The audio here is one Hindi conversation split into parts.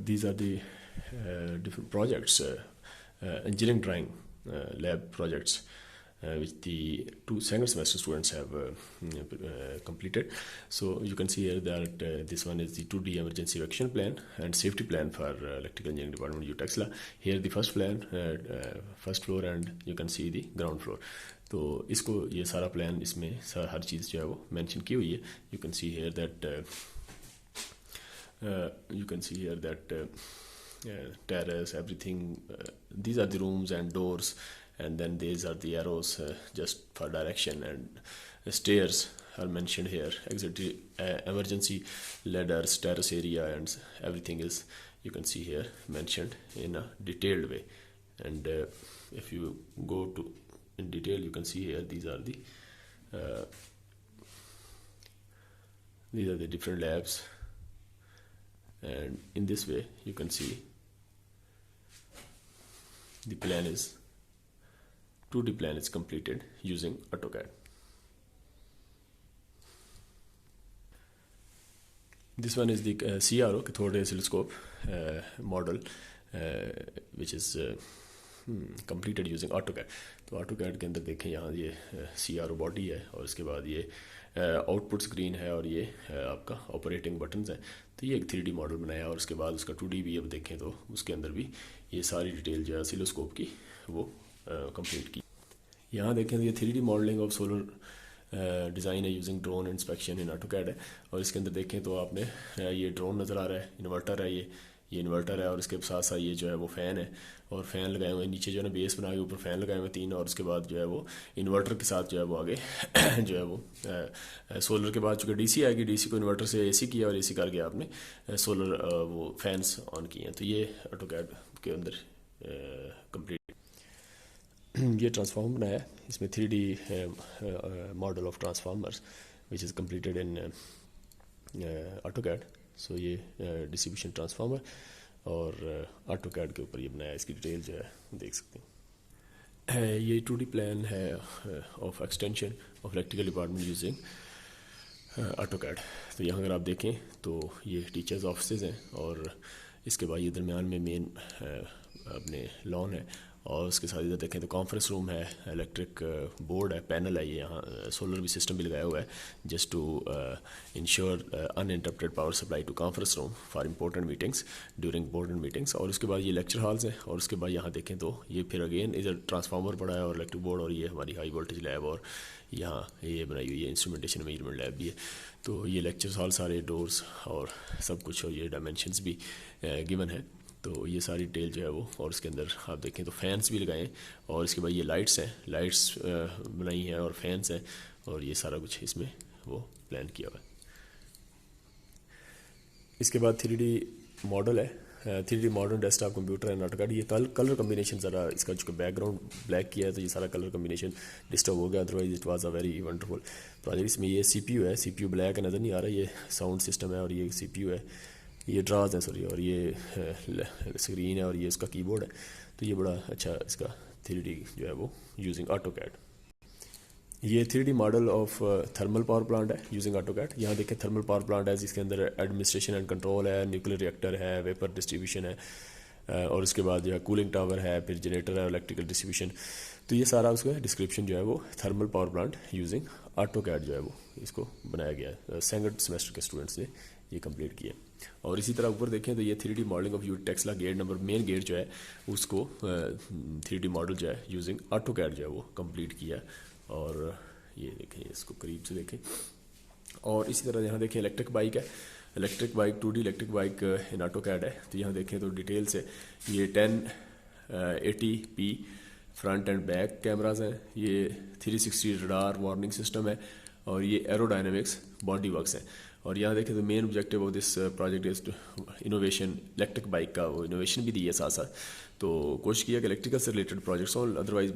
these are the different projects, engineering drawing lab projects, which the two second semester students have completed. So you can see here that this one is the 2D emergency evacuation plan and safety plan for electrical engineering department UTEXLA. Here the first plan, first floor, and you can see the ground floor. तो इसको ये सारा प्लान इसमें हर चीज़ जो है वो मेंशन की हुई है. You can see here that terrace, everything, these are the rooms and doors, and then these are the arrows just for direction, and stairs are mentioned here, emergency ladders, terrace area, and everything is, you can see here, mentioned in a detailed way. And if you go to in detail, you can see here these are the different labs, and in this way you can see the plan is 2D plan is completed using AutoCAD. This one is the CRO, cathode ray oscilloscope model, which is completed using AutoCAD. तो AutoCAD के अंदर देखें यहाँ ये CRO बॉडी है, और उसके बाद ये आउटपुट स्क्रीन है, और ये आपका ऑपरेटिंग बटन्स हैं. तो ये एक 3D मॉडल बनाया, और उसके बाद उसका 2D भी अब देखें तो उसके अंदर भी ये सारी डिटेल जो है ऑसिलोस्कोप की वो कंप्लीट की. यहाँ देखें तो ये 3D modelling of solar design है using drone inspection in AutoCAD है. और इसके अंदर देखें तो आपने ये ड्रोन नज़र आ रहा है, इन्वर्टर है, ये इन्वर्टर है, और इसके साथ साथ ये जो है वो फ़ैन है, और फ़ैन लगाए हुए हैं नीचे जो है ना बेस बना के ऊपर फ़ैन लगाए हुए 3, और उसके बाद जो है वो इन्वर्टर के साथ जो है वो आगे जो है वो सोलर के बाद चूँकि DC आएगी, DC को इन्वर्टर से AC किया, और AC करके आपने सोलर वो फैंस ऑन किए हैं. तो ये AutoCAD के अंदर कंप्लीट. ये ट्रांसफार्मर बनाया है, इसमें 3D model of transformers which is completed in AutoCAD. सो ये डिस्ट्रीब्यूशन ट्रांसफार्मर और AutoCAD के ऊपर ये बनाया है. इसकी डिटेल जो है देख सकते हैं. ये 2D प्लान है of extension of electrical department using AutoCAD. तो यहाँ अगर आप देखें तो ये टीचर्स ऑफिसेज हैं, और इसके बाद ये दरमियान में मेन अपने लॉन है, और उसके साथ इधर देखें तो कॉन्फ्रेंस रूम है, इलेक्ट्रिक बोर्ड है, पैनल है, ये यहाँ सोलर भी सिस्टम भी लगाया हुआ है just to ensure uninterrupted power supply to conference room for important meetings during important meetings. और उसके बाद ये लेक्चर हॉल्स हैं, और उसके बाद यहाँ देखें तो ये फिर अगेन इधर ट्रांसफार्मर पड़ा है और इलेक्ट्रिक बोर्ड, और ये हमारी हाई वोल्टेज लैब, और यहाँ ये बनाई हुई है इंस्ट्रूमेंटेशन मेजरमेंट लैब भी है. तो ये लेक्चर हॉल सारे डोर्स और सब कुछ, और ये डायमेंशंस भी गिवन है. तो ये सारी डिटेल जो है वो, और उसके अंदर आप देखें तो फैंस भी लगाएं, और इसके बाद ये लाइट्स हैं, लाइट्स बनाई हैं, और फैंस हैं, और ये सारा कुछ इसमें वो प्लान किया हुआ है. इसके बाद 3D मॉडल है, 3D modern desktop computer and AutoCAD. ये कलर कम्बिनेशन ज़रा इसका जो बैकग्राउंड ब्लैक किया है, तो ये सारा कलर कम्बिनेशन डिस्टर्ब हो गया, otherwise it was a very wonderful project. इसमें ये CPU है, CPU ब्लैक नज़र नहीं आ रहा, ये साउंड सिस्टम है, और ये CPU है, ये ड्राज है सॉरी, और ये स्क्रीन है, और ये इसका कीबोर्ड है. तो ये बड़ा अच्छा इसका 3D जो है वो यूजिंग AutoCAD. ये 3D model of thermal power plant है यूजिंग AutoCAD. यहाँ देखें थर्मल पावर प्लांट है, जिसके अंदर एडमिनिस्ट्रेशन एंड कंट्रोल है, न्यूक्लियर रिएक्टर है, वेपर डिस्ट्रीब्यूशन है, और उसके बाद जो है कूलिंग टावर है, फिर जनरेटर है, इलेक्ट्रिकल डिस्ट्रीब्यूशन. तो ये सारा उसका डिस्क्रिप्शन जो है वो thermal power plant using AutoCAD जो है वो इसको बनाया गया है. सेकंड सेमेस्टर के स्टूडेंट्स ने ये कंप्लीट किया. और इसी तरह ऊपर देखें तो ये 3D modelling of UTEXLA gate number, main gate जो है उसको 3D मॉडल जो है यूजिंग AutoCAD जो है वो कंप्लीट किया. और ये देखें, इसको करीब से देखें. और इसी तरह यहाँ देखें इलेक्ट्रिक बाइक है, electric bike 2D electric bike in AutoCAD है. तो यहाँ देखें तो डिटेल से ये 1080p front end back cameras हैं, ये 360 रडार वार्निंग सिस्टम है, और ये एरोडायनेमिक्स बॉडी वर्क्स हैं. और यहाँ देखें तो main objective of this project is innovation, electric bike का वो इनोवेशन भी दी है साथ साथ. तो कोशिश किया कि इलेक्ट्रिकल से रिलेटेड प्रोजेक्ट्स हो, अदरवाइज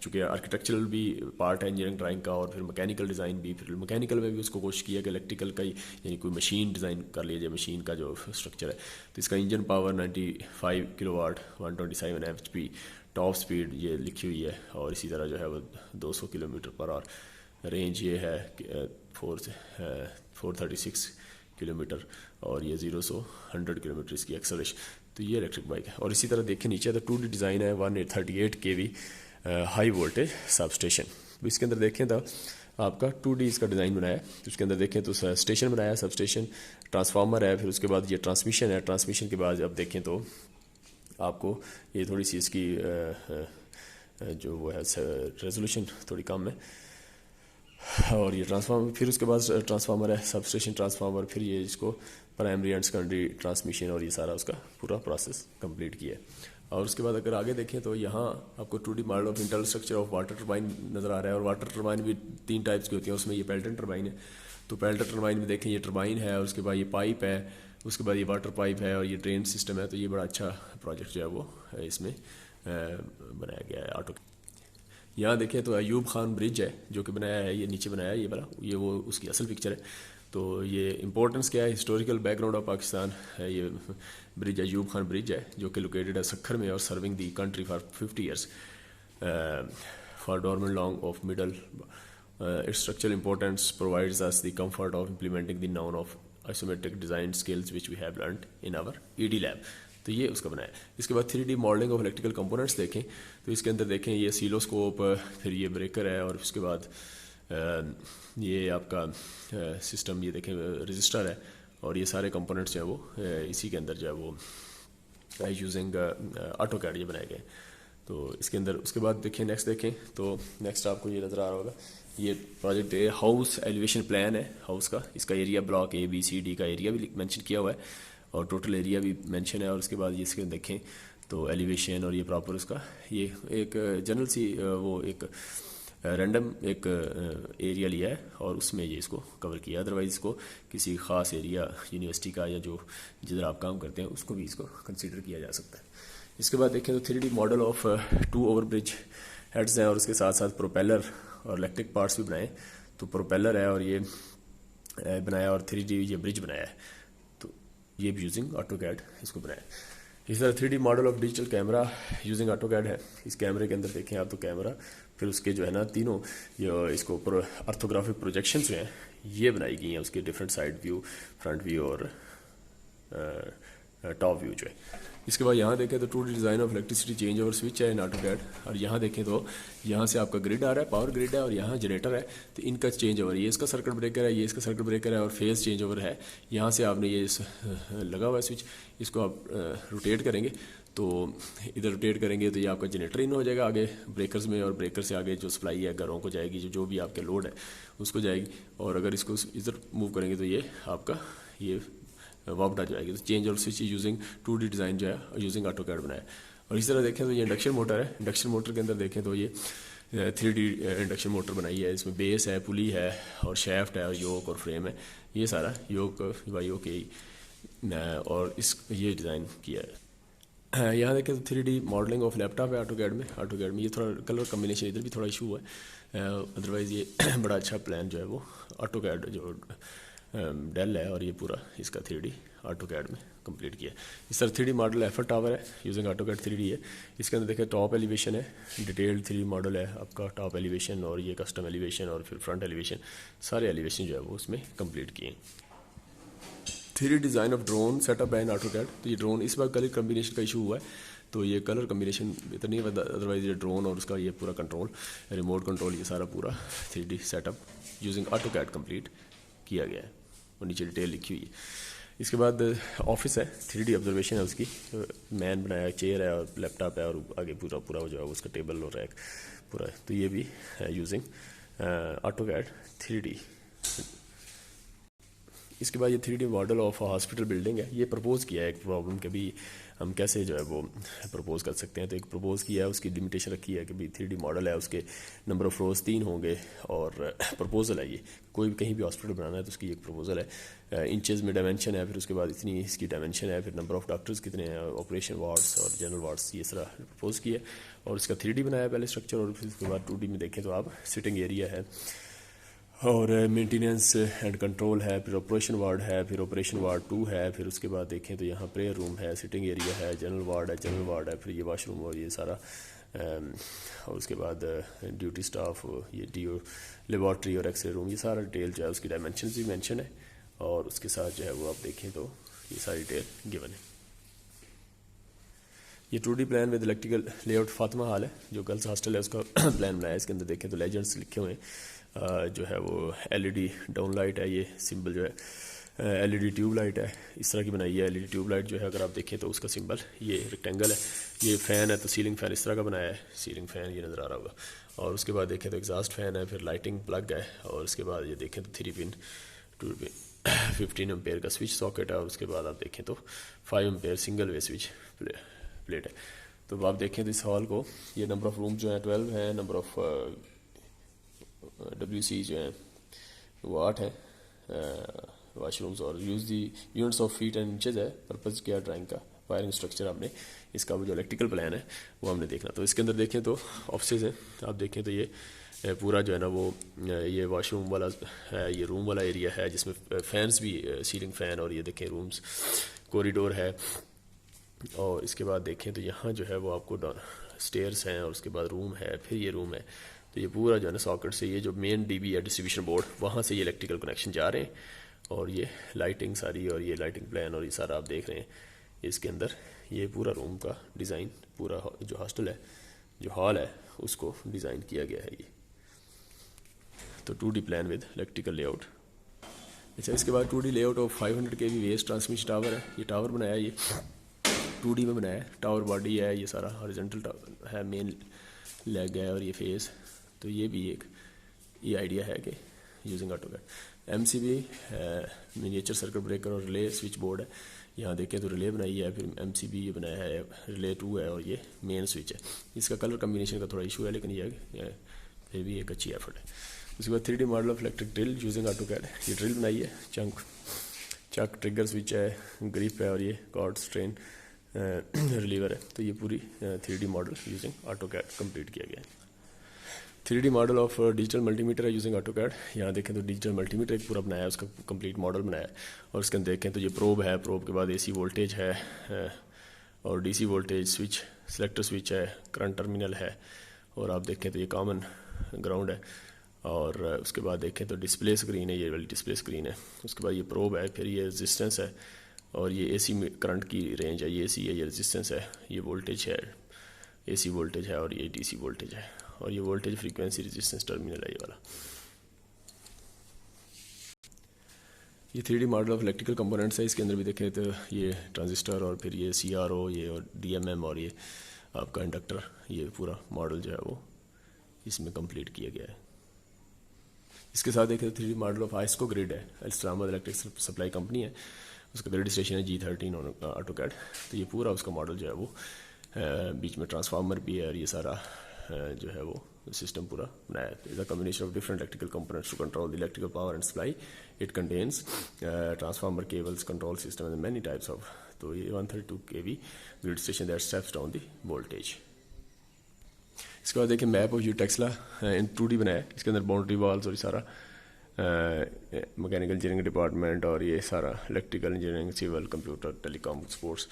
चूँकि आर्किटेक्चरल भी पार्ट है इंजीनियरिंग ड्राइंग का, और फिर मैकेनिकल डिज़ाइन भी, फिर मैकेनिकल में भी उसको कोशिश किया कि इलेक्ट्रिकल का ही यानी कोई मशीन डिज़ाइन कर लीजिए, मशीन का जो स्ट्रक्चर है. तो इसका engine power 95 kilowatt, 127 HP, top speed ये लिखी हुई है, और इसी तरह जो है वो 200 किलोमीटर पर आवर. रेंज ये है 436 किलोमीटर और ये 0 से 100 किलोमीटर इसकी एक्सेलरेशन। तो ये इलेक्ट्रिक बाइक है। और इसी तरह देखें नीचे तो 2D डिज़ाइन है 138 kV high voltage sub station. तो इसके अंदर देखें तो आपका 2D इसका डिज़ाइन बनाया है। तो उसके अंदर देखें तो स्टेशन बनाया है, सब स्टेशन, ट्रांसफार्मर है, फिर उसके बाद ये ट्रांसमिशन है। ट्रांसमिशन के बाद अब देखें तो आपको ये थोड़ी सी इसकी जो वो है रेजोल्यूशन थोड़ी कम है। और ये ट्रांसफार्मर, फिर उसके बाद ट्रांसफार्मर है, सब स्टेशन ट्रांसफार्मर, फिर ये इसको प्राइमरी एंड सेकेंडरी ट्रांसमिशन और ये सारा उसका पूरा प्रोसेस कंप्लीट किया है। और उसके बाद अगर आगे देखें तो यहाँ आपको 2D model of internal structure of water turbine नज़र आ रहा है। और वाटर टरबाइन भी 3 टाइप्स की होती हैं, उसमें ये पेल्टन टरबाइन है। तो पेल्टन टरबाइन में देखें ये टरबाइन है और उसके बाद ये पाइप है, उसके बाद ये वाटर पाइप है और ये ड्रेन सिस्टम है। तो ये बड़ा अच्छा प्रोजेक्ट जो है वो इसमें बनाया गया है ऑटो। यहाँ देखें तो अयूब खान ब्रिज है जो कि बनाया है, ये नीचे बनाया है ये वाला, ये वो उसकी असल पिक्चर है। तो ये इंपॉर्टेंस क्या है, हिस्टोरिकल बैकग्राउंड ऑफ पाकिस्तान है। ये ब्रिज अयूब खान ब्रिज है जो कि लोकेटेड है सखर में और serving the country for 50 years for dormant long of middle. Its structural importance provides us the comfort of implementing the known of isometric design skills which we have learned in our ED lab. तो ये उसका बनाया। इसके बाद 3D modelling of electrical components देखें तो इसके अंदर देखें ये सीलोस्कोप, फिर ये ब्रेकर है और उसके बाद ये आपका सिस्टम, ये देखें रजिस्टर है और ये सारे कंपोनेंट्स जो है वो इसी के अंदर जो है वो यूजिंग ऑटोकैड ये बनाए गए। तो इसके अंदर उसके बाद देखें नेक्स्ट देखें तो नेक्स्ट आपको ये नज़र आ रहा होगा, ये प्रोजेक्ट हाउस एलिवेशन प्लान है हाउस का। इसका एरिया ब्लॉक ABCD का एरिया भी मेंशन किया हुआ है और टोटल एरिया भी मेंशन है। और उसके बाद ये इसके देखें तो एलिवेशन और ये प्रॉपर उसका ये एक जनरल सी वो एक रैंडम एक एरिया लिया है और उसमें ये इसको कवर किया। अदरवाइज़ इसको किसी ख़ास एरिया यूनिवर्सिटी का या जो जिधर आप काम करते हैं उसको भी इसको कंसिडर किया जा सकता है। इसके बाद देखें तो 3D model of 2 overbridge heads हैं और उसके साथ साथ प्रोपेलर और इलेक्ट्रिक पार्ट्स भी बनाए। तो प्रोपेलर है और ये बनाया और 3D ये ब्रिज बनाया है। तो ये भी यूजिंग ऑटोकैड इसको बनाया। इस तरह 3D model of digital camera using AutoCAD है। इस कैमरे के अंदर देखें आप तो कैमरा, फिर उसके जो है ना तीनों इसको ऊपर आर्थोग्राफिक प्रोजेक्शंस जो हैं ये बनाई गई हैं, उसके different side view, front view और टॉप व्यू जो है। इसके बाद यहाँ देखें तो 2D design of electricity change over switch है इन ऑटोकैड। और यहाँ देखें तो यहाँ से आपका ग्रिड आ रहा है, पावर ग्रिड है और यहाँ जनरेटर है। तो इनका चेंज ओवर, ये इसका सर्किट ब्रेकर है, ये इसका सर्किट ब्रेकर है और फेज चेंज ओवर है। यहाँ से आपने ये लगा हुआ है स्विच, इसको आप रोटेट करेंगे तो इधर रोटेट करेंगे तो ये आपका जनरेटर इन हो जाएगा आगे ब्रेकर्स में, और ब्रेकर से आगे जो सप्लाई है घरों को जाएगी, जो भी आपके लोड है उसको जाएगी। और अगर इसको इधर मूव करेंगे तो ये आपका ये वापस आ जाएगी। तो चेंज और स्विच यूजिंग 2D डिज़ाइन जो है यूजिंग ऑटोकैड बनाया। और इस तरह देखें तो ये इंडक्शन मोटर है। इंडक्शन मोटर के अंदर देखें तो ये 3D इंडक्शन मोटर बनाई है। इसमें बेस है, पुली है और शैफ्ट है और योक और फ्रेम है। ये सारा योक वाई ओके और इस ये डिज़ाइन किया है। यहाँ देखें तो 3D मॉडलिंग ऑफ लैपटॉप है ऑटोकैड में। ये थोड़ा कलर कम्बिनेशन इधर भी थोड़ा इशू है, अदरवाइज़ ये बड़ा अच्छा प्लान जो है वो ऑटोकैड जो डेल है और ये पूरा इसका 3D ऑटोकैड में कंप्लीट किया। इस तरह 3D मॉडल एफर्ट टावर है यूजिंग ऑटोकैड 3D है। इसके अंदर देखें टॉप एलिवेशन है, डिटेल्ड 3D मॉडल है आपका, टॉप एलिवेशन और ये कस्टम एलिवेशन और फिर फ्रंट एलिवेशन, सारे एलिवेशन जो है वो उसमें कंप्लीट किए। 3D design of drone setup है इन ऑटोकैड। तो ये ड्रोन इस बार कलर कम्बिनेशन का इशू हुआ है, तो ये कलर कम्बिनेशन इतना नहीं है, अदरवाइज ये ड्रोन और उसका ये पूरा कंट्रोल, रिमोट कंट्रोल, ये सारा पूरा 3D setup using AutoCAD complete किया गया है और नीचे डिटेल लिखी हुई है। इसके बाद ऑफिस है, 3D ऑब्जर्वेशन है उसकी, मैन बनाया, चेयर है और लैपटॉप है और आगे पूरा जो है उसका टेबल और रैक पूरा है। तो ये भी है यूजिंग ऑटोकैड 3D। इसके बाद ये 3D model of hospital building है। ये प्रपोज किया है एक प्रॉब्लम के भी हम कैसे जो है वो प्रपोज कर सकते हैं। तो एक प्रपोज किया है, उसकी लिमिटेशन रखी है कि भाई 3D मॉडल है, उसके नंबर ऑफ फ्लोर्स 3 होंगे और प्रपोजल है ये, कोई भी कहीं भी हॉस्पिटल बनाना है तो उसकी एक प्रपोजल है। इंचेस में डायमेंशन है, फिर उसके बाद इतनी इसकी डायमेंशन है, फिर नंबर ऑफ डॉक्टर्स कितने हैं, ऑपरेशन वार्ड्स और जनरल वार्ड्स, ये सारा प्रपोज किया और इसका 3D बनाया पहले स्ट्रक्चर। और फिर उसके बाद 2D में देखें तो आप सिटिंग एरिया है और मेंटेनेंस एंड कंट्रोल है, फिर ऑपरेशन वार्ड है, फिर ऑपरेशन वार्ड 2 है, फिर उसके बाद देखें तो यहाँ प्रेयर रूम है, सिटिंग एरिया है, जनरल वार्ड है, फिर ये वाशरूम और ये सारा, और उसके बाद ड्यूटी स्टाफ, ये DO लेबॉर्ट्री और एक्सरे रूम, ये सारा डिटेल जो है उसकी डायमेंशन भी मेंशन है। और उसके साथ जो है वो आप देखें तो ये सारी डिटेल गिवन है। ये 2D plan with electrical layout Fatima hall है जो गर्ल्स हॉस्टल है उसका प्लान बनाया है। इसके अंदर देखें तो लेजेंड्स लिखे हुए हैं, जो है वो LED डाउन लाइट है, ये सिंबल जो है LED ट्यूब लाइट है, इस तरह की बनाई है। LED ट्यूब लाइट जो है अगर आप देखें तो उसका सिंबल ये रेक्टेंगल है। ये फ़ैन है तो सीलिंग फ़ैन इस तरह का बनाया है, सीलिंग फ़ैन ये नज़र आ रहा होगा। और उसके बाद देखें तो एग्जॉस्ट फ़ैन है, फिर लाइटिंग प्लग है, और उसके बाद ये देखें तो 3 पिन 2 पिन 15 एम्पेयर का स्विच सॉकेट है, और उसके बाद आप देखें तो 5 ampere single way switch plate है। तो आप देखें तो इस हॉल को ये नंबर ऑफ़ रूम जो है 12 है, नंबर ऑफ़ WC जो है वो 8 है वाशरूम्स, और use the units of feet and inches है। पर्पज़ क्या ड्राइंग का वायरिंग स्ट्रक्चर आपने इसका जो इलेक्ट्रिकल प्लान है वो हमने देखना। तो इसके अंदर देखें तो ऑफिसेज हैं, आप देखें तो ये पूरा जो है ना वो ये वॉशरूम वाला है, ये रूम वाला एरिया है जिसमें फ़ैन्स भी सीलिंग फ़ैन, और ये देखें रूम्स कॉरिडोर है। और इसके बाद देखें तो यहाँ जो है वो आपको स्टेयर्स हैं, और उसके बाद रूम है, फिर ये रूम है। तो ये पूरा जो है ना सॉकेट से ये जो मेन DB है डिस्ट्रीब्यूशन बोर्ड, वहाँ से ये इलेक्ट्रिकल कनेक्शन जा रहे हैं, और ये लाइटिंग सारी, और ये लाइटिंग प्लान और ये सारा आप देख रहे हैं। इसके अंदर ये पूरा रूम का डिज़ाइन, पूरा जो हॉस्टल है, जो हॉल है, उसको डिज़ाइन किया गया है ये। तो 2D plan with electrical layout. अच्छा, इसके बाद 2D layout of 500 kV west transmission tower है। ये टावर बनाया है, ये 2D में बनाया है। टावर बॉडी है, ये सारा हॉरिजॉन्टल टावर है, मेन लेग है, और ये फेस। तो ये भी एक ये आइडिया है कि using AutoCAD। MCB miniature circuit breaker और रिले स्विच बोर्ड है। यहाँ देखें तो रिले बनाई है, फिर MCB ये बनाया है, रिले 2 है, और ये मेन स्विच है। इसका कलर कम्बिनेशन का थोड़ा इशू है, लेकिन ये फिर भी एक अच्छी एफर्ट है। उसके बाद 3D model of electric drill using AutoCAD। ये ड्रिल बनाई है, चक ट्रिगर स्विच है, ग्रिप है, और ये कॉर्ड स्ट्रेन रिलीवर है। तो ये पूरी 3D model using AutoCAD complete किया गया है। 3D model of digital multimeter है यूजिंग AutoCAD। यहाँ देखें तो डिजिटल मल्टीमीटर एक पूरा बनाया है, उसका कंप्लीट मॉडल बनाया है। और उसके अंदर देखें तो ये प्रोब है, प्रोब के बाद AC वोल्टेज है, और DC voltage switch, selector switch है, करंट टर्मिनल है, और आप देखें तो ये कॉमन ग्राउंड है। और उसके बाद देखें तो डिस्प्ले स्क्रीन है, ये वाली डिस्प्ले स्क्रीन है। उसके बाद ये प्रोब है, फिर ये रेजिस्टेंस है, और ये AC करंट की रेंज है, ये AC है, ये रेजिस्टेंस है, ये वोल्टेज है, AC वोल्टेज है, और ये DC वोल्टेज है, और ये वोल्टेज फ्रीक्वेंसी रेजिस्टेंस टर्मिनल है ये वाला। ये 3D model of electrical components है। इसके अंदर भी देखें तो ये ट्रांजिस्टर, और फिर ये CRO, ये और DMM, और ये आपका इंडक्टर, ये पूरा मॉडल जो है वो इसमें कंप्लीट किया गया है। इसके साथ देखें तो 3D मॉडल ऑफ आइस्को ग्रिड है। अल्स्ट्रामद इलेक्ट्रिक सप्लाई कंपनी है, उसका ग्रिड स्टेशन है G13 और AutoCAD। तो ये पूरा उसका मॉडल जो है वो बीच में ट्रांसफार्मर भी है, और ये सारा जो है वो सिस्टम पूरा बनाया है। Is a combination of different electrical components to control the electrical power and supply. It contains transformer cables, control system and many types of. तो ये 132 kV grid station that steps down the voltage. इसके बाद देखिए map of Taxila in 2D बनाया है। इसके अंदर बाउंड्री वॉल्स और ये सारा मैकेनिकल इंजीनियरिंग डिपार्टमेंट, और ये सारा electrical engineering, civil, computer, telecom, sports.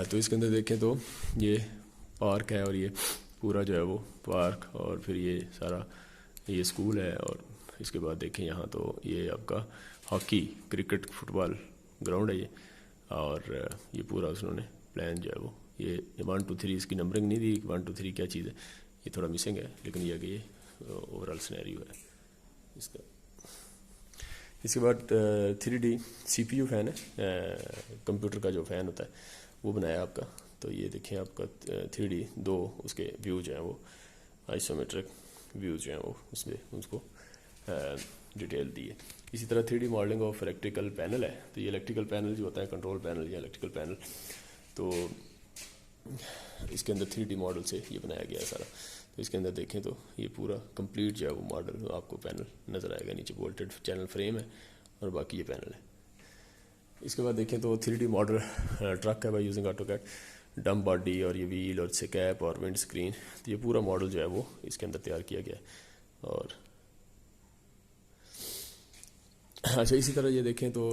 तो इसके अंदर देखें तो ये पार्क है, और ये पूरा जो है वो पार्क, और फिर ये सारा ये स्कूल है। और इसके बाद देखें यहाँ तो ये आपका हॉकी, क्रिकेट, फुटबॉल ग्राउंड है ये। और ये पूरा उन्होंने प्लान जो है वो ये 1 2 3 इसकी नंबरिंग नहीं दी, 1 2 3 क्या चीज़ है ये थोड़ा मिसिंग है, लेकिन ये कि ये ओवरऑल सिनेरियो है इसका। इसके बाद 3D CPU फ़ैन है, कंप्यूटर का जो फ़ैन होता है वो बनाया आपका। तो ये देखें आपका 3D 2 उसके व्यूज हैं, वो आइसोमेट्रिक व्यूज जो हैं वो उसमें उसको डिटेल दी है। इसी तरह 3D modelling of electrical panel है। तो ये इलेक्ट्रिकल पैनल जो होता है, कंट्रोल पैनल या इलेक्ट्रिकल पैनल, तो इसके अंदर 3D मॉडल से ये बनाया गया है सारा। तो इसके अंदर देखें तो ये पूरा कंप्लीट जो है वो मॉडल आपको पैनल नज़र आएगा। नीचे बोल्टेड चैनल फ्रेम है, और बाकी ये पैनल है। इसके बाद देखें तो 3D मॉडल ट्रक है बाय यूजिंग AutoCAD। डम बॉडी, और ये व्हील, और से कैप, और विंड स्क्रीन। तो ये पूरा मॉडल जो है वो इसके अंदर तैयार किया गया है। और अच्छा, इसी तरह ये देखें तो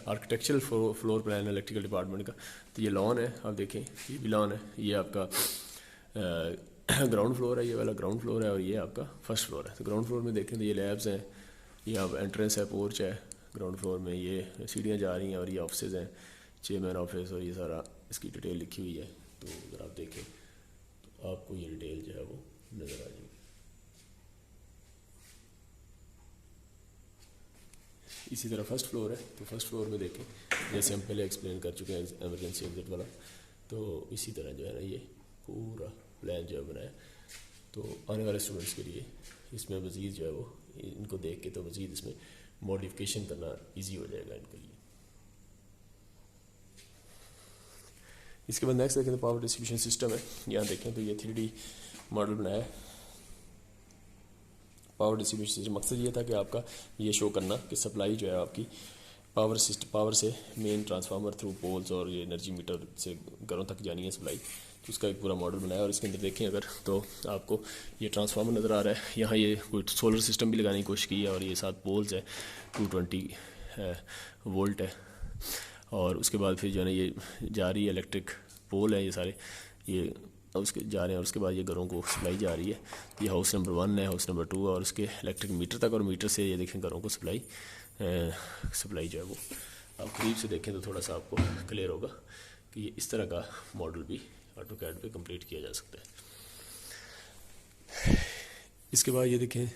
architectural floor plan electrical department का। तो ये लॉन है, आप देखें ये भी लॉन है। ये आपका ग्राउंड फ्लोर है, ये वाला ग्राउंड फ्लोर है, और ये आपका फर्स्ट फ्लोर है। तो ग्राउंड फ्लोर में देखें तो ये लैब्स हैं, ये आप एंट्रेंस है, पोर्च है, ग्राउंड फ्लोर में ये सीढ़ियाँ जा रही हैं और ये ऑफिस हैं, चेयरमैन ऑफिस, और ये सारा इसकी डिटेल लिखी हुई है। तो अगर आप देखें तो आपको ये डिटेल जो है वो नज़र आ जाएगी। इसी तरह फर्स्ट फ्लोर है, तो फर्स्ट फ्लोर में देखें जैसे हम पहले एक्सप्लेन कर चुके हैं एमरजेंसी एग्जिट वाला, तो इसी तरह जो है ना ये पूरा प्लान जो है बनाया। तो आने वाले स्टूडेंट्स के लिए इसमें मज़ीद जो है वो इनको देख के तो मज़ीद इसमें मॉडिफिकेशन करना इजी हो जाएगा इनके लिए। इसके बाद नेक्स्ट देखें तो पावर डिस्ट्रीब्यूशन सिस्टम है। यहाँ देखें तो ये 3D मॉडल बनाया है पावर डिस्ट्रीब्यूशन सिस्टम। मकसद ये था कि आपका ये शो करना कि सप्लाई जो है आपकी पावर सिस्टम, पावर से मेन ट्रांसफार्मर थ्रू पोल्स और ये एनर्जी मीटर से घरों तक जानी है सप्लाई, तो उसका एक पूरा मॉडल बनाया। और इसके अंदर देखें अगर तो आपको ये ट्रांसफार्मर नज़र आ रहा है, यहाँ ये कोई सोलर सिस्टम भी लगाने की कोशिश की है, और ये 7 पोल्स है, 220 वोल्ट है, और उसके बाद फिर जो है ना ये जा रही है इलेक्ट्रिक पोल है, ये सारे ये उसके जा रहे हैं, और उसके बाद ये घरों को सप्लाई जा रही है। ये हाउस नंबर 1 है, हाउस नंबर 2 और उसके इलेक्ट्रिक मीटर तक, और मीटर से ये देखें घरों को सप्लाई जो है वो आप करीब से देखें तो थोड़ा सा आपको क्लियर होगा कि ये इस तरह का मॉडल भी ऑटोकैड पे कंप्लीट किया जा सकता है। इसके बाद ये देखें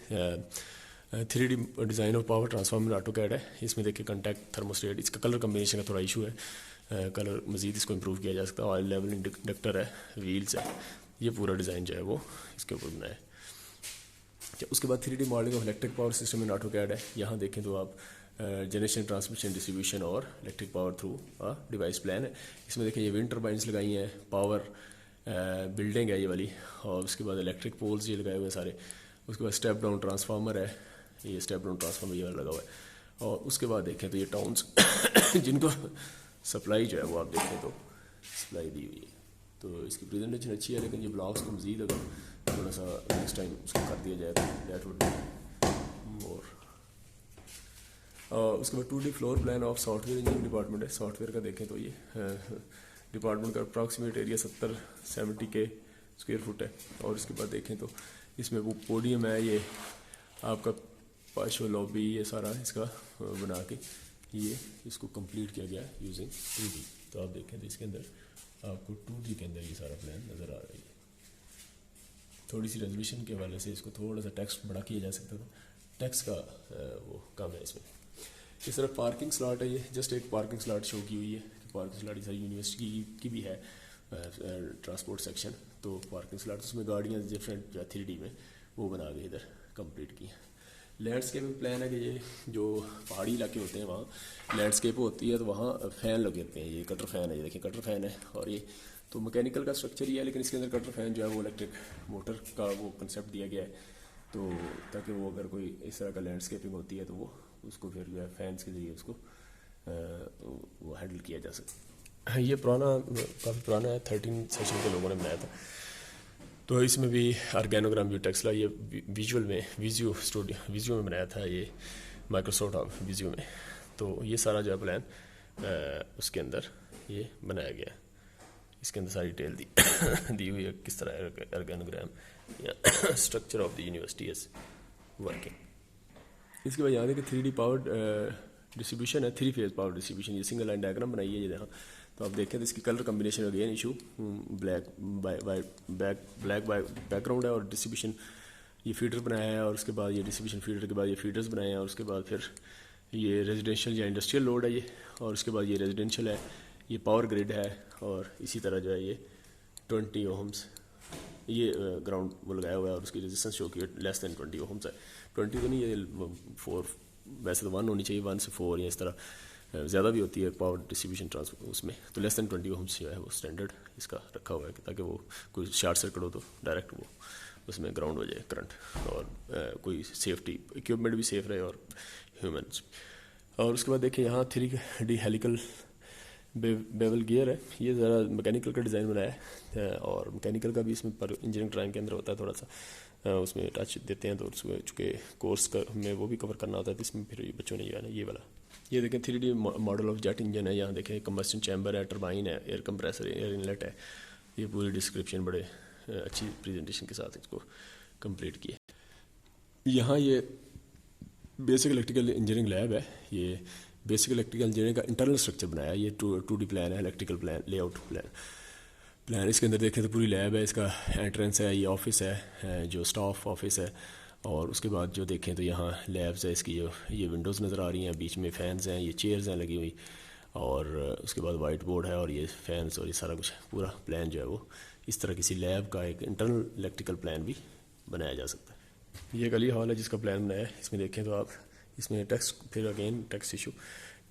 3D design of power transformer AutoCAD है। इसमें देखिए कंटैक्ट थर्मोस्टेट, इसका कलर कम्बिनेशन का थोड़ा इशू है, कलर मज़ीद इसको इम्प्रूव किया जा सकता है। ऑयल लेवल इंडक्टर है, व्हील्स है, ये पूरा डिज़ाइन जो है वो इसके ऊपर बनाया है। उसके बाद 3D modelling of electric power system in AutoCAD है। यहाँ देखें तो आप जनरेशन, ट्रांसमिशन, डिस्ट्रीब्यूशन और electric power through device plan है। इसमें देखें ये विंड टर्बाइंस लगाई हैं, पावर बिल्डिंग है ये वाली, और उसके बाद इलेक्ट्रिक पोल्स ये लगाए हुए हैं सारे। उसके बाद स्टेप डाउन ट्रांसफार्मर है, ये स्टेप डाउन ट्रांसफार्मर ये वाला लगा हुआ है। और उसके बाद देखें तो ये टाउन्स जिनको सप्लाई जो है वो आप देखें तो सप्लाई दी हुई है। तो इसकी प्रेजेंटेशन अच्छी है, लेकिन ये ब्लॉग्स को मज़ीद अगर थोड़ा सा नेक्स्ट टाइम उसको कर दिया जाए तो दैट वुड बी मोर। उसके बाद 2D floor plan of software engineering department है। सॉफ्टवेयर का देखें तो ये डिपार्टमेंट का अप्रॉक्सीमेट एरिया 70-70 के स्क्वायर फुट है। और उसके बाद देखें तो इसमें वो पोडियम है, ये आपका पाशो लॉबी, ये सारा इसका बना के ये इसको कंप्लीट किया गया यूजिंग 2D। तो आप देखें तो इसके अंदर आपको 2D के अंदर ये सारा प्लान नज़र आ रहा है। थोड़ी सी रेजोल्यूशन के हवाले से इसको थोड़ा सा टेक्स्ट बड़ा किया जा सकता था, टेक्स्ट का वो कम है इसमें। इस तरह पार्किंग स्लॉट है, ये जस्ट एक पार्किंग स्लॉट शो की हुई है कि पार्किंग स्लॉट सारी यूनिवर्सिटी की भी है ट्रांसपोर्ट सेक्शन। तो पार्किंग स्लॉट उसमें गाड़ियाँ डिफरेंट 3D में वो बना के इधर कंप्लीट की है। लैंडस्केपिंग प्लान है कि ये जो पहाड़ी इलाके होते हैं वहाँ लैंडस्केप होती है, तो वहाँ फ़ैन लगे होते हैं। ये कटर फ़ैन है, ये देखिए कटर फ़ैन है, और ये तो मैकेनिकल का स्ट्रक्चर ही है, लेकिन इसके अंदर कटर फ़ैन जो है वो इलेक्ट्रिक मोटर का वो कंसेप्ट दिया गया है, तो ताकि वो अगर कोई इस तरह का लैंडस्केपिंग होती है तो वो उसको फिर जो है फैंस के ज़रिए उसको वो हैंडल किया जा सकता है। ये पुराना, काफ़ी पुराना है, 13 सेशन के लोगों ने बनाया था। तो इसमें भी ऑर्गेनोग्राम व्यू टेक्सला ये विजुअल में विजुअल में बनाया था, ये माइक्रोसॉफ्ट ऑफ विजुअल में। तो ये सारा जो है प्लान उसके अंदर ये बनाया गया। इसके अंदर सारी डिटेल दी हुई है किस तरह ऑर्गेनोग्राम या structure of the university is working. इसके बाद यहाँ देखिए 3D पावर डिस्ट्रीब्यूशन है, 3 फेज पावर डिस्ट्रीब्यूशन। ये सिंगल लाइन डायग्राम बनाई है ये यहाँ। तो आप देखें तो इसकी colour combination again issue, black background है, और डिस्ट्रीब्यूशन ये फीडर बनाया है, और उसके बाद ये डिस्ट्रीब्यूशन फीडर के बाद ये फीडर्स बनाए हैं, और उसके बाद फिर ये रेजिडेंशियल या इंडस्ट्रियल लोड है ये, और उसके बाद ये रेजिडेंशियल है, ये पावर ग्रिड है, और इसी तरह जो है ये 20 ओहम्स ये ग्राउंड वो लगाया हुआ है, और उसकी रेजिस्टेंस शो की लेस दैन 20 ओहम्स है। 20 तो नहीं, ये 4, वैसे तो 1 होनी चाहिए, 1 से 4 या इस तरह ज़्यादा भी होती है पावर डिस्ट्रीब्यूशन ट्रांसफर उसमें, तो लेस दैन 20 ओहम्स जो है वो स्टैंडर्ड इसका रखा हुआ है, ताकि वो कोई शॉर्ट सर्किट हो तो डायरेक्ट वो उसमें ग्राउंड हो जाए करंट, और कोई सेफ्टी इक्विपमेंट भी सेफ रहे और ह्यूमन्स। और उसके बाद देखिए यहाँ 3D हेलिकल बेवल गियर है, ये ज़रा मैकेनिकल का डिज़ाइन बनाया है, और मैकेनिकल का भी इसमें पर इंजीनियरिंग ड्राइंग के अंदर होता है थोड़ा सा उसमें टच देते हैं, तो उसमें चूँकि कोर्स का में वो भी कवर करना होता है, तो इसमें फिर ये बच्चों ने जो है ना ये वाला ये देखें 3D model of jet engine है। यहाँ देखें कंबस्टन चैम्बर है, टरबाइन है, एयर कंप्रेसर, एयर इनलेट है। ये पूरी डिस्क्रिप्शन बड़े अच्छी प्रेजेंटेशन के साथ इसको कंप्लीट किया। यहाँ ये बेसिक इलेक्ट्रिकल इंजीनियरिंग लैब है ये। बेसिक इलेक्ट्रिकल इंजीनियरिंग का इंटरनल स्ट्रक्चर बनाया ये 2D प्लान है, इलेक्ट्रिकल प्लान, लेआउट प्लान। इसके अंदर देखें तो पूरी लैब है, इसका एंट्रेंस है, ये ऑफिस है जो स्टाफ ऑफिस है। और उसके बाद जो देखें तो यहाँ लैब्स है इसकी, जो ये विंडोज़ नज़र आ रही हैं, बीच में फ़ैन्स हैं, ये चेयर्स हैं लगी हुई, और उसके बाद वाइट बोर्ड है और ये फैंस और ये सारा कुछ पूरा प्लान जो है वो इस तरह किसी लैब का एक इंटरनल इलेक्ट्रिकल प्लान भी बनाया जा सकता है। ये एक अली हॉल है जिसका प्लान बनाया है। इसमें देखें तो आप, इसमें टेक्स्ट, फिर अगेन टेक्स्ट इशू,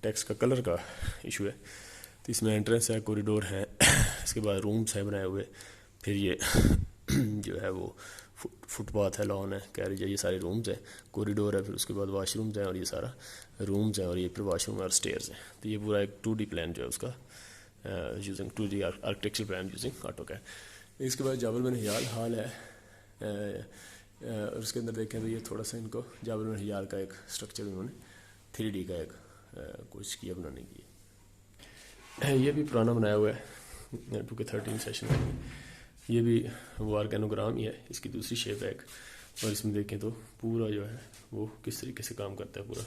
टेक्स्ट का कलर का इशू है। तो इसमें एंट्रेंस है, कॉरिडोर है, इसके बाद रूम्स है बनाए हुए, फिर ये जो है वो फुटपाथ है, लॉन है, कैरिज है, ये सारे रूम्स हैं, कॉरिडोर है, फिर उसके बाद वाशरूम्स हैं और ये सारा रूम्स हैं, और ये फिर वाशरूम और स्टेयर्स हैं। तो ये पूरा एक 2D प्लान जो है उसका using 2D architecture plan using AutoCAD. इसके बाद जाबल बिन हियाल हॉल है, और उसके अंदर देखें तो ये थोड़ा सा इनको जाबल बिन हियाल का एक स्ट्रक्चर उन्होंने 3D का एक कोशिश किया बनाने की। ये भी पुराना बनाया हुआ है 2K13 सेशन में। ये भी वो आर्गेनोग्राम ही है, इसकी दूसरी शेप है एक, और इसमें देखें तो पूरा जो है वो किस तरीके से काम करता है पूरा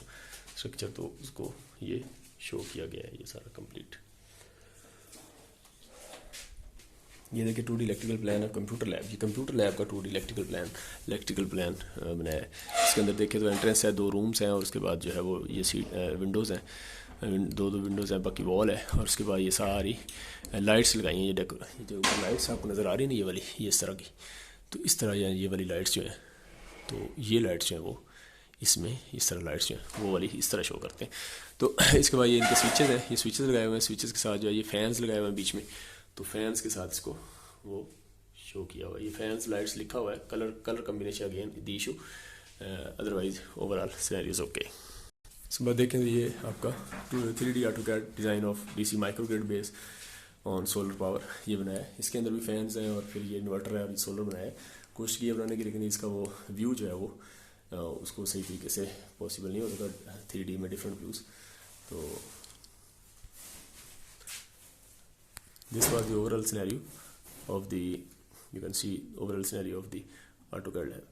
स्ट्रक्चर, तो उसको ये शो किया गया है ये सारा कंप्लीट। ये देखिए 2D इलेक्ट्रिकल प्लान और कंप्यूटर लैब। ये कंप्यूटर लैब का 2D इलेक्ट्रिकल प्लान बनाया है। इसके अंदर देखें तो एंट्रेंस है, 2 रूम्स हैं, और उसके बाद जो है वो ये विंडोज़ हैं, 2 विंडोज़ हैं, बाकी वॉल है, और उसके बाद ये सारी लाइट्स लगाई हैं। ये जो लाइट्स आपको नज़र आ रही है ना, ये वाली, ये इस तरह की, तो इस तरह ये वाली लाइट्स जो हैं, तो ये लाइट्स जो हैं वो इसमें इस तरह लाइट्स जो हैं वो वाली इस तरह शो करते हैं। तो इसके बाद ये इनके स्विचेस हैं, ये स्विचेस लगाए हुए हैं, स्विचेस के साथ जो है ये फैंस लगाए हुए हैं बीच में, तो फैंस के साथ इसको वो शो किया हुआ है। ये फैंस लाइट्स लिखा हुआ है, colour combination again the issue, otherwise overall scenarios okay. इसके बाद देखें तो ये आपका 3D AutoCAD design of DC microgrid base on solar power ये बनाया है। इसके अंदर भी फैंस हैं और फिर ये इन्वर्टर है और ये सोलर बनाया है। कोशिश की है बनाने की, लेकिन इसका वो व्यू जो है वो उसको सही तरीके से पॉसिबल नहीं हो सका 3D में डिफरेंट व्यूज़। तो this was the overall scenario of the, you can see overall scenario of the AutoCAD lab.